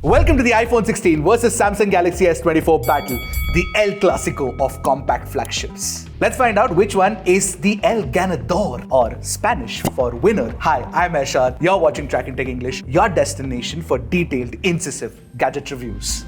Welcome to the iPhone 16 versus Samsung Galaxy S24 battle, the El Clásico of compact flagships. Let's find out which one is the El Ganador, or Spanish for winner. Hi, I'm Ashad. You're watching Trakin English, your destination for detailed, incisive gadget reviews.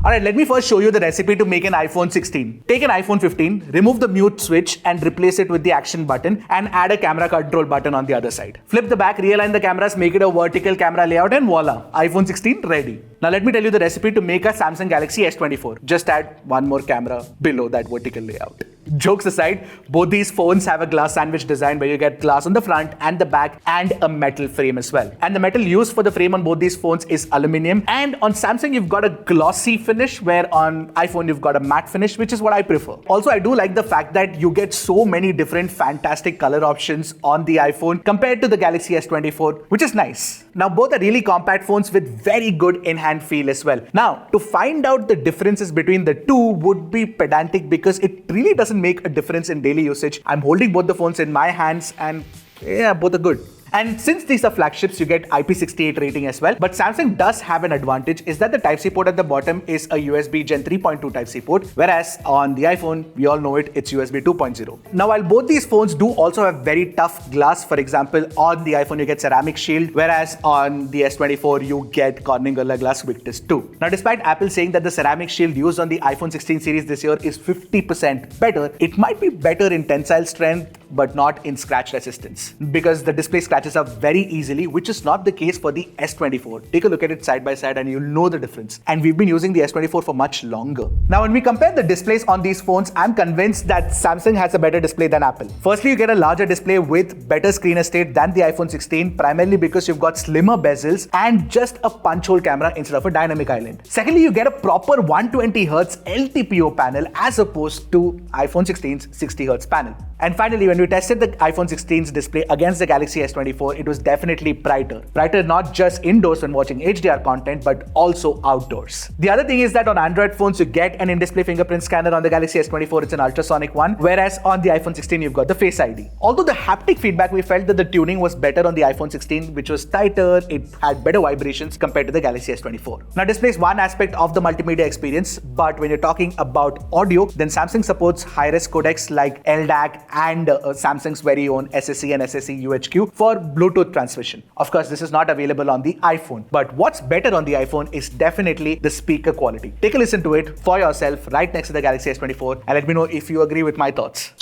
Alright, let me first show you the recipe to make an iPhone 16. Take an iPhone 15, remove the mute switch and replace it with the action button and add a camera control button on the other side. Flip the back, realign the cameras, make it a vertical camera layout and voila, iPhone 16 ready. Now let me tell you the recipe to make a Samsung Galaxy S24. Just add one more camera below that vertical layout. Jokes aside, both these phones have a glass sandwich design where you get glass on the front and the back and a metal frame as well. And the metal used for the frame on both these phones is aluminium. And on Samsung, you've got a glossy finish, where on iPhone, you've got a matte finish, which is what I prefer. Also, I do like the fact that you get so many different fantastic color options on the iPhone compared to the Galaxy S24, which is nice. Now, both are really compact phones with very good in-hand feel as well. Now, to find out the differences between the two would be pedantic because it really doesn't make a difference in daily usage. I'm holding both the phones in my hands and yeah, both are good. And since these are flagships, you get IP68 rating as well. But Samsung does have an advantage, is that the Type-C port at the bottom is a USB Gen 3.2 Type-C port, whereas on the iPhone, we all know it's USB 2.0. Now, while both these phones do also have very tough glass, for example, on the iPhone you get ceramic shield, whereas on the S24 you get Corning Gorilla Glass Victus 2. Now, despite Apple saying that the ceramic shield used on the iPhone 16 series this year is 50% better, it might be better in tensile strength, but not in scratch resistance, because the display scratches up very easily, which is not the case for the S24. Take a look at it side by side and you'll know the difference. And we've been using the S24 for much longer. Now, when we compare the displays on these phones, I'm convinced that Samsung has a better display than Apple. Firstly, you get a larger display with better screen estate than the iPhone 16, primarily because you've got slimmer bezels and just a punch hole camera instead of a dynamic island. Secondly, you get a proper 120Hz LTPO panel as opposed to iPhone 16's 60Hz panel. And finally, when we tested the iPhone 16's display against the Galaxy S24, it was definitely brighter. Brighter not just indoors when watching HDR content, but also outdoors. The other thing is that on Android phones, you get an in-display fingerprint scanner. On the Galaxy S24, it's an ultrasonic one, whereas on the iPhone 16, you've got the Face ID. Although the haptic feedback, we felt that the tuning was better on the iPhone 16, which was tighter, it had better vibrations compared to the Galaxy S24. Now, display is one aspect of the multimedia experience, but when you're talking about audio, then Samsung supports high-res codecs like LDAC and Samsung's very own SSE and SSE UHQ for Bluetooth transmission. Of course, this is not available on the iPhone, but what's better on the iPhone is definitely the speaker quality. Take a listen to it for yourself right next to the Galaxy S24 and let me know if you agree with my thoughts.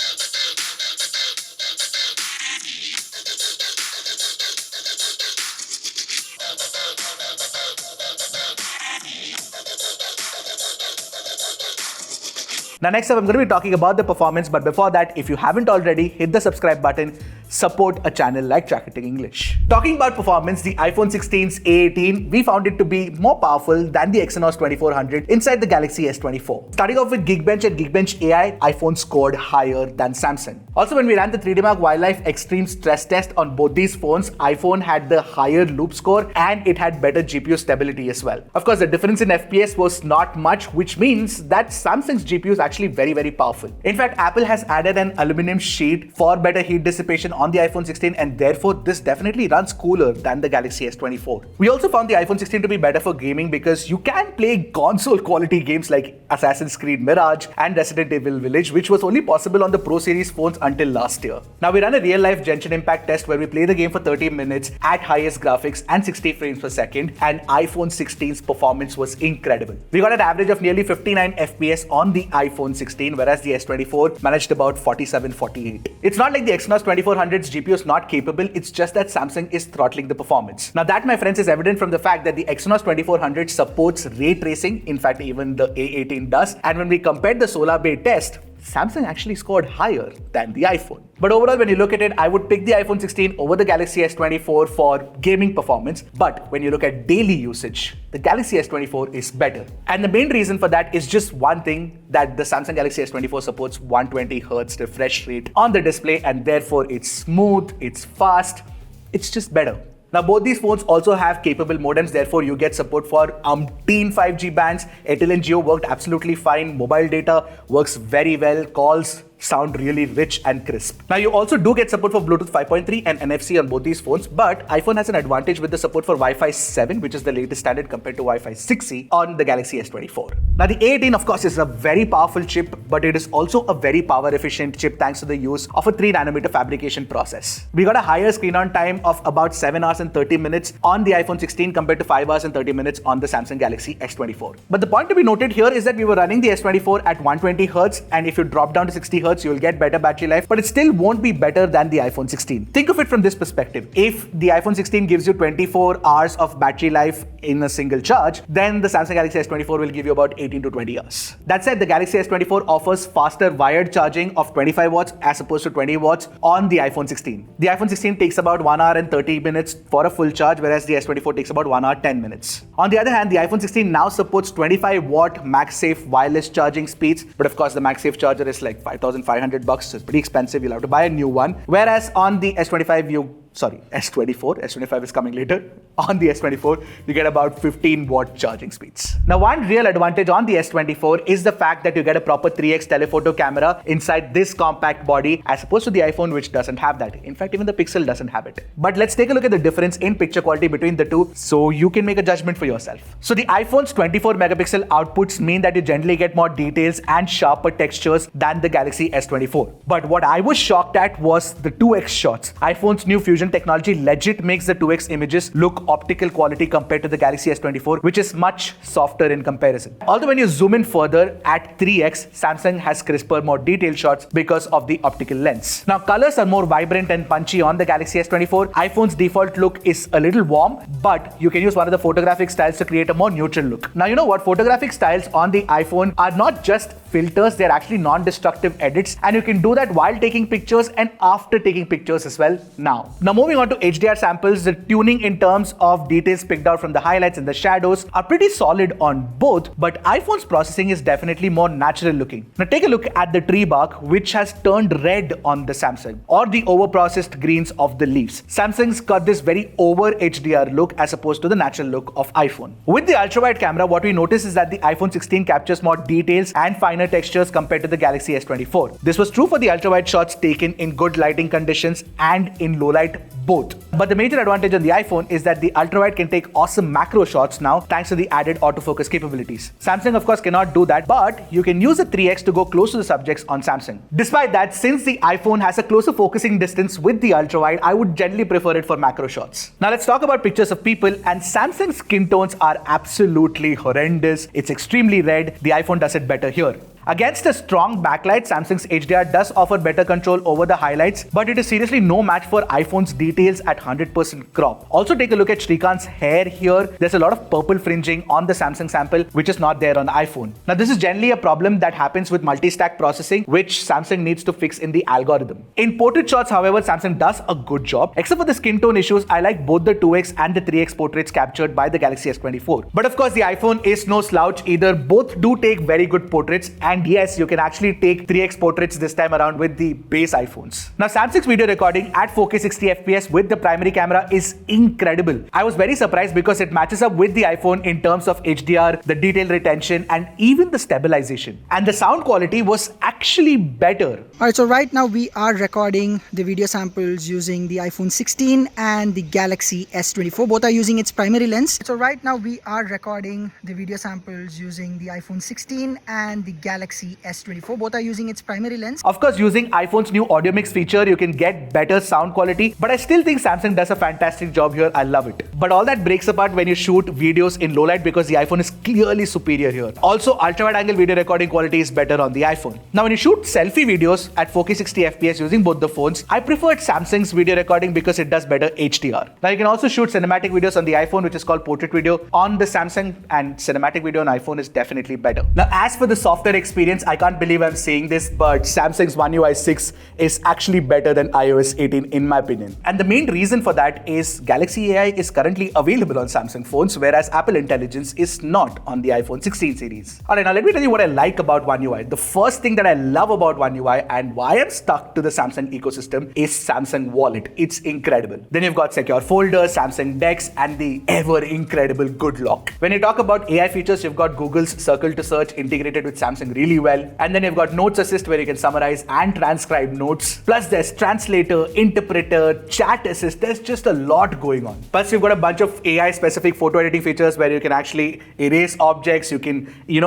Now, next up, I'm going to be talking about the performance, but before that, if you haven't already, hit the subscribe button, support a channel like Trakin English. Talking about performance, the iPhone 16's A18, we found it to be more powerful than the Exynos 2400 inside the Galaxy S24. Starting off with Geekbench and Geekbench AI, iPhone scored higher than Samsung. Also, when we ran the 3D Mark Wildlife Extreme stress test on both these phones, iPhone had the higher loop score and it had better GPU stability as well. Of course, the difference in FPS was not much, which means that Samsung's GPU is actually very, very powerful. In fact, Apple has added an aluminum sheet for better heat dissipation on the iPhone 16, and therefore this definitely runs cooler than the Galaxy S24. We also found the iPhone 16 to be better for gaming because you can play console quality games like Assassin's Creed Mirage and Resident Evil Village, which was only possible on the Pro Series phones until last year. Now, we ran a real-life Genshin Impact test where we play the game for 30 minutes at highest graphics and 60 frames per second, and iPhone 16's performance was incredible. We got an average of nearly 59 FPS on the iPhone 16, whereas the S24 managed about 47-48. It's not like the Exynos 2400's GPU is not capable, it's just that Samsung is throttling the performance. Now, that, my friends, is evident from the fact that the Exynos 2400 supports ray tracing, in fact even the A18 does, and when we compared the Solar Bay test, Samsung actually scored higher than the iPhone. But overall, when you look at it, I would pick the iPhone 16 over the Galaxy S24 for gaming performance. But when you look at daily usage, the Galaxy S24 is better. And the main reason for that is just one thing, that the Samsung Galaxy S24 supports 120Hz refresh rate on the display, and therefore it's smooth, it's fast, it's just better. Now, both these phones also have capable modems, therefore you get support for umpteen 5G bands. Airtel and Jio worked absolutely fine. Mobile data works very well. Calls, sound really rich and crisp. Now you also do get support for Bluetooth 5.3 and NFC on both these phones, but iPhone has an advantage with the support for Wi-Fi 7, which is the latest standard compared to Wi-Fi 6E on the Galaxy S24. Now the A18 of course is a very powerful chip, but it is also a very power efficient chip thanks to the use of a 3nm fabrication process. We got a higher screen on time of about 7 hours and 30 minutes on the iPhone 16 compared to 5 hours and 30 minutes on the Samsung Galaxy S24. But the point to be noted here is that we were running the S24 at 120Hz, and if you drop down to 60Hz, you'll get better battery life, but it still won't be better than the iPhone 16. Think of it from this perspective. If the iPhone 16 gives you 24 hours of battery life in a single charge, then the Samsung Galaxy S24 will give you about 18 to 20 hours. That said, the Galaxy S24 offers faster wired charging of 25 watts as opposed to 20 watts on the iPhone 16. The iPhone 16 takes about 1 hour and 30 minutes for a full charge, whereas the S24 takes about 1 hour 10 minutes. On the other hand, the iPhone 16 now supports 25 watt MagSafe wireless charging speeds, but of course the MagSafe charger is like $5,500, so it's pretty expensive. You'll have to buy a new one. Whereas on the S24 is coming later. On the S24, you get about 15 watt charging speeds. Now, one real advantage on the S24 is the fact that you get a proper 3x telephoto camera inside this compact body as opposed to the iPhone, which doesn't have that. In fact, even the Pixel doesn't have it. But let's take a look at the difference in picture quality between the two so you can make a judgment for yourself. So the iPhone's 24 megapixel outputs mean that you generally get more details and sharper textures than the Galaxy S24. But what I was shocked at was the 2x shots. iPhone's new Fusion technology legit makes the 2x images look optical quality compared to the Galaxy S24, which is much softer in comparison. Although when you zoom in further at 3x, Samsung has crisper, more detailed shots because of the optical lens. Now colors are more vibrant and punchy on the Galaxy S24. iPhone's default look is a little warm, but you can use one of the photographic styles to create a more neutral look. Now you know what, photographic styles on the iPhone are not just filters, they're actually non-destructive edits, and you can do that while taking pictures and after taking pictures as well. Now moving on to HDR samples, the tuning in terms of details picked out from the highlights and the shadows are pretty solid on both, but iPhone's processing is definitely more natural looking. Now take a look at the tree bark, which has turned red on the Samsung, or the overprocessed greens of the leaves. Samsung's got this very over HDR look as opposed to the natural look of iPhone. With the ultra-wide camera, what we notice is that the iPhone 16 captures more details and finer textures compared to the Galaxy S24. This was true for the ultra-wide shots taken in good lighting conditions and in low light both. But the major advantage on the iPhone is that the ultra-wide can take awesome macro shots now thanks to the added autofocus capabilities. Samsung of course cannot do that, but you can use the 3x to go close to the subjects on Samsung. Despite that, since the iPhone has a closer focusing distance with the ultra-wide, I would generally prefer it for macro shots. Now let's talk about pictures of people, and Samsung's skin tones are absolutely horrendous. It's extremely red. The iPhone does it better here. Against a strong backlight, Samsung's HDR does offer better control over the highlights, but it is seriously no match for iPhone's details at 100% crop. Also take a look at Srikanth's hair here. There's a lot of purple fringing on the Samsung sample, which is not there on the iPhone. Now this is generally a problem that happens with multi-stack processing, which Samsung needs to fix in the algorithm. In portrait shots, however, Samsung does a good job. Except for the skin tone issues, I like both the 2x and the 3x portraits captured by the Galaxy S24. But of course, the iPhone is no slouch either. Both do take very good portraits, and yes, you can actually take 3x portraits this time around with the base iPhones. Now Samsung's video recording at 4K 60fps with the primary camera is incredible. I was very surprised because it matches up with the iPhone in terms of HDR, the detail retention, and even the stabilization. And the sound quality was actually better. Alright, so right now we are recording the video samples using the iPhone 16 and the Galaxy S24. Both are using its primary lens. So right now we are recording the video samples using the iPhone 16 and the Galaxy S24. Both are using its primary lens. Of course, using iPhone's new audio mix feature, you can get better sound quality, but I still think Samsung does a fantastic job here. I love it. But all that breaks apart when you shoot videos in low light because the iPhone is clearly superior here. Also, ultra-wide angle video recording quality is better on the iPhone. Now, when you shoot selfie videos at 4K 60fps using both the phones, I preferred Samsung's video recording because it does better HDR. Now, you can also shoot cinematic videos on the iPhone, which is called portrait video on the Samsung, and cinematic video on iPhone is definitely better. Now, as for the software experience, I can't believe I'm saying this, but Samsung's One UI 6 is actually better than iOS 18 in my opinion. And the main reason for that is Galaxy AI is currently available on Samsung phones, whereas Apple Intelligence is not on the iPhone 16 series. Alright, now let me tell you what I like about One UI. The first thing that I love about One UI and why I'm stuck to the Samsung ecosystem is Samsung Wallet. It's incredible. Then you've got secure folders, Samsung Decks, and the ever incredible Good Lock. When you talk about AI features, you've got Google's Circle to Search integrated with Samsung really well. And then you've got Notes Assist where you can summarize and transcribe notes. Plus there's translator, interpreter, chat assist. There's just a lot going on. Plus you've got a bunch of AI specific photo editing features where you can actually erase objects. You can,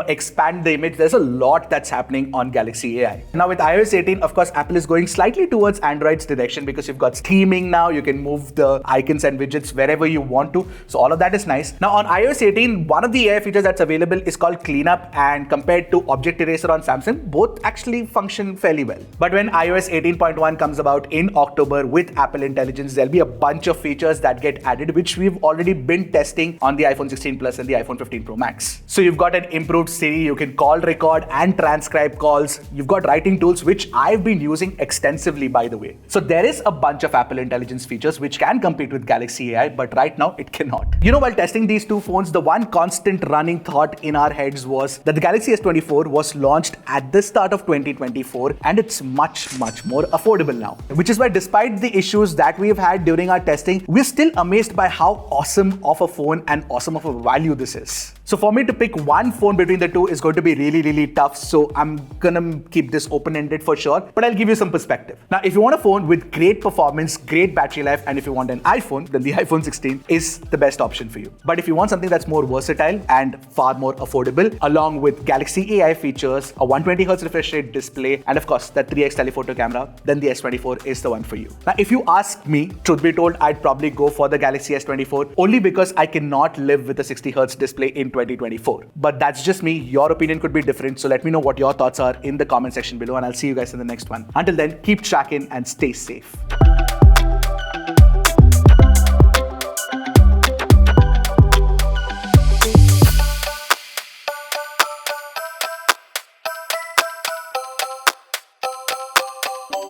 expand the image. There's a lot that's happening on Galaxy AI. Now with iOS 18, of course, Apple is going slightly towards Android's direction because you've got theming now. You can move the icons and widgets wherever you want to. So all of that is nice. Now on iOS 18, one of the AI features that's available is called Cleanup, and compared to Object Eraser on Samsung, both actually function fairly well. But when iOS 18.1 comes about in October with Apple Intelligence, there'll be a bunch of features that get added, which we've already been testing on the iPhone 16 Plus and the iPhone 15 Pro Max. So you've got an improved Siri, you can call, record, and transcribe calls. You've got writing tools, which I've been using extensively, by the way. So there is a bunch of Apple Intelligence features which can compete with Galaxy AI, but right now it cannot. While testing these two phones, the one constant running thought in our heads was that the Galaxy S24 was launched at the start of 2024 and it's much more affordable now. Which is why despite the issues that we've had during our testing, we're still amazed by how awesome of a phone and awesome of a value this is. So for me to pick one phone between the two is going to be really tough, so I'm gonna keep this open-ended for sure, but I'll give you some perspective. Now, if you want a phone with great performance, great battery life, and if you want an iPhone, then the iPhone 16 is the best option for you. But if you want something that's more versatile and far more affordable, along with Galaxy AI features, a 120Hz refresh rate display, and of course that 3x telephoto camera, then the S24 is the one for you. Now, if you ask me, truth be told, I'd probably go for the Galaxy S24 only because I cannot live with a 60Hz display in 2024. But that's just me. Your opinion could be different. So let me know what your thoughts are in the comment section below, and I'll see you guys in the next one. Until then, keep tracking and stay safe.